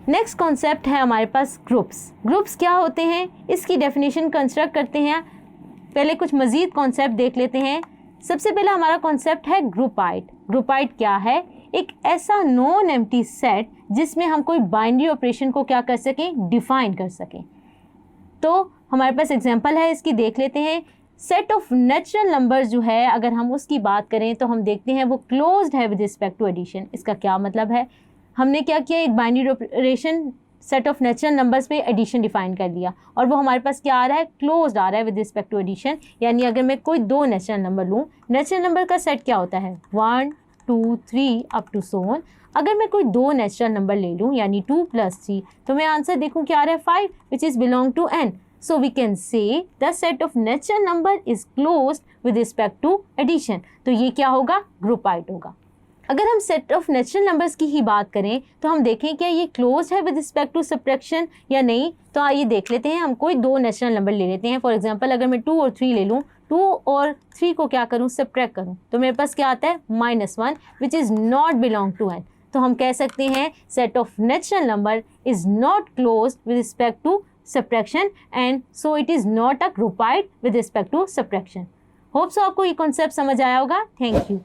Next concept है हमारे पास groups. Groups क्या होते हैं, इसकी डेफिनेशन कंस्ट्रक्ट करते हैं। पहले कुछ मज़ीद कॉन्सेप्ट देख लेते हैं। सबसे पहला हमारा कॉन्सेप्ट है ग्रुपाइड। ग्रुपाइड क्या है, एक ऐसा नॉन एम्प्टी सेट जिसमें हम कोई बाइनरी ऑपरेशन को क्या कर सकें, डिफाइन कर सकें। तो हमारे पास एग्जांपल है, इसकी देख लेते हैं। सेट ऑफ नेचुरल नंबर्स जो है, अगर हम उसकी बात करें तो हम देखते हैं वो क्लोज्ड है विद रिस्पेक्ट टू एडिशन। इसका क्या मतलब है, हमने क्या किया, एक binary operation set of natural numbers पे एडिशन डिफाइन कर लिया और वो हमारे पास क्या आ रहा है, क्लोज्ड आ रहा है विद रिस्पेक्ट टू एडिशन। यानी अगर मैं कोई दो नेचुरल नंबर लूँ, नेचुरल नंबर का सेट क्या होता है, 1 2 3 अप टू सो ऑन। अगर मैं कोई दो नेचुरल नंबर ले लूँ यानी 2 + 3, तो मैं आंसर देखूँ क्या आ रहा है, 5, which is belong to n। So we can say the set of natural number is closed with respect to addition। तो ये क्या होगा, ग्रुपाइड होगा। अगर हम सेट ऑफ नेचुरल नंबर्स की ही बात करें तो हम देखें क्या ये क्लोज है विद रिस्पेक्ट टू सब्ट्रैक्शन या नहीं। तो आइए देख लेते हैं। हम कोई दो नेचुरल नंबर ले लेते हैं। फॉर एग्जांपल अगर मैं 2 और 3 ले लूँ, 2 और 3 को क्या करूँ, सब्ट्रैक्ट करूँ, तो मेरे पास क्या आता है, -1, which is not belong to n। तो हम कह सकते हैं set of natural number is not close with respect to subtraction and so it is not a groupied with respect to subtraction। Hope so आपको ये कॉन्सेप्ट समझ आया होगा। Thank you.